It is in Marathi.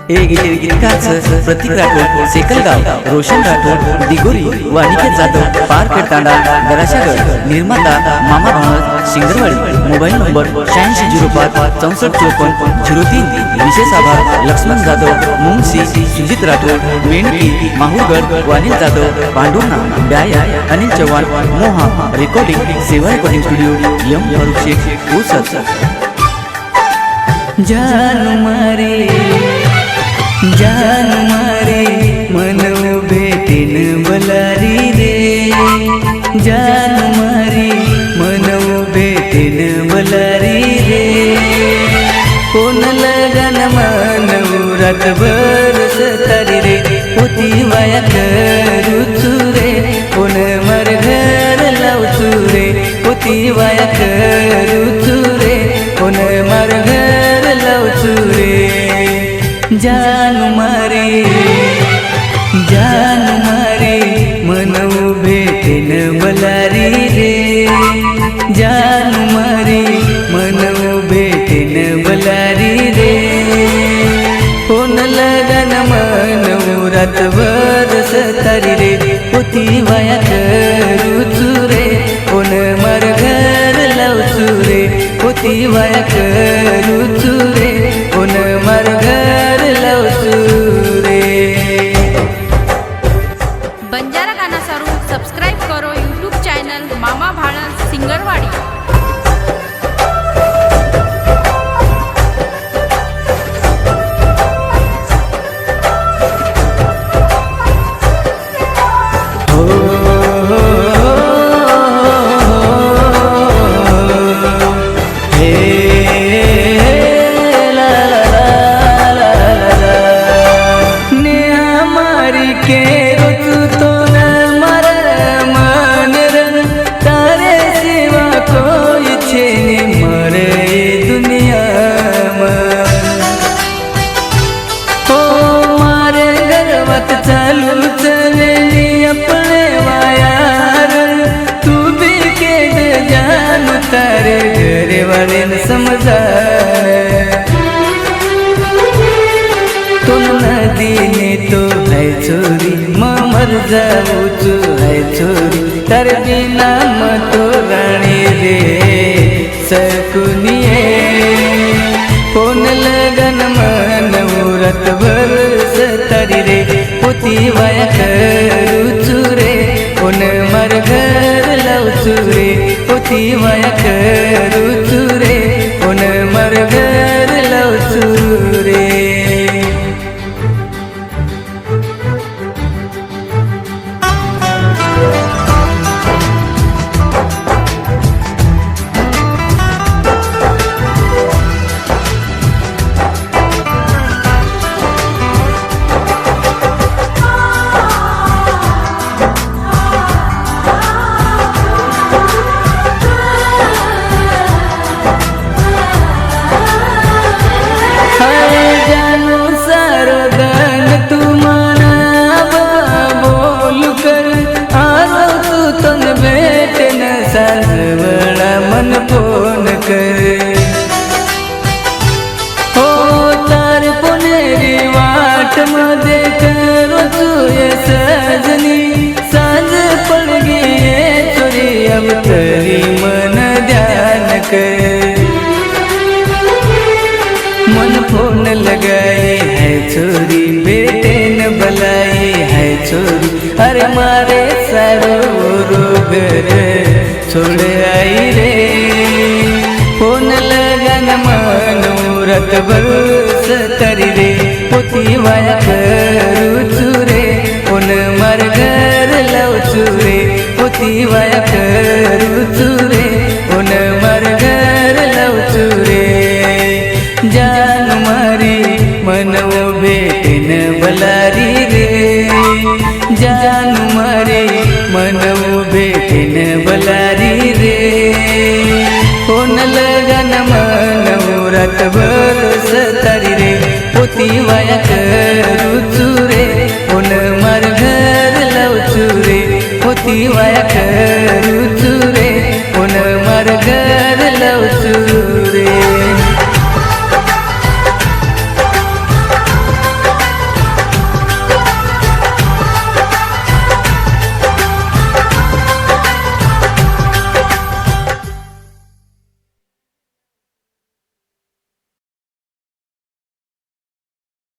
गीतकार प्रतीक राठोड, सेकलगाव, रोशन राठोड, दिगोरी, वानिकेत जाधव, पार्क तांडा, गराशागड, निर्माता मामा भावनत, शिंगरवाडी। Mobile number 8605 6454 03। विशेष आभार लक्ष्मण जाधव, मुंगसी, सुजित राठोड, मेंढकी, माहुरगड, वानिल जाधव, पांडुर्णा, डाया, अनिल चव्हाण, मोहा। रिकॉर्डिंग सेवा recording studio, M Farukh Shaikh, Osar. जान मारे मन भेटेन बलारी रे, जान मारे मन भेटेन बलारी रे। कोण लगन मानव रातभर सतारी रे, होती वाया करूचू रे, कोण मर घर लावचू रे, होती वाया करूचू रे, कोण मर घर लावचू रे। जान मारे मन भेटेन बलारी रे, जान मारे मन भेटेन बलारी रे। कोण लगन मानव रातभर सतारी रे, होती वाया करूचू रे, कोण मर घर लावचू रे, होती वाया करूचू रे, कोण मर घर लावचू रे। बंजारा गाना सारू सब्सक्राइब करो यूट्यूब चैनल मामा भाणत सिंगरवाड़ी। तारे घरे वाले न समझा तुम नदी ने तो है छोरी, मर जाऊ तू है छोरी, तारे बिना मतो रानी रे सकुनिए। कोन लगन मन मुरत भर सतारी रे, होती वाया करूचू रे, कोन मर घर लावचू रे, होती वाया करूचू रे, कोण मर घर लावचू रे। मन फोन कर हो तार पुनेरी वाट मध्ये करो तू ये सजनी, सांझ पड़ गई चोरी अब तरी मन ध्यान कर। मन फोन लगाए है छोरी, बेटे न बुलाई है छोरी, अरे मारे सारो रोग छोड़ आई रे। फोन लगन मनूरत बरस तरी रे, होती वाया करूचू रे, कोण मर घर लावचू रे, होती वाया करूचू रे, कोण मर घर लावचू रे। जान मारे मन भेटेन बलारी रे, जान मारे मन भेटेन बलारी रे। कोण लगन मन रातभर सतारी रे, होती वाया करूचू रे, कोण मर घर लावचू रे, होती वाया करूचू रे, कोण मर घर लावचू रे।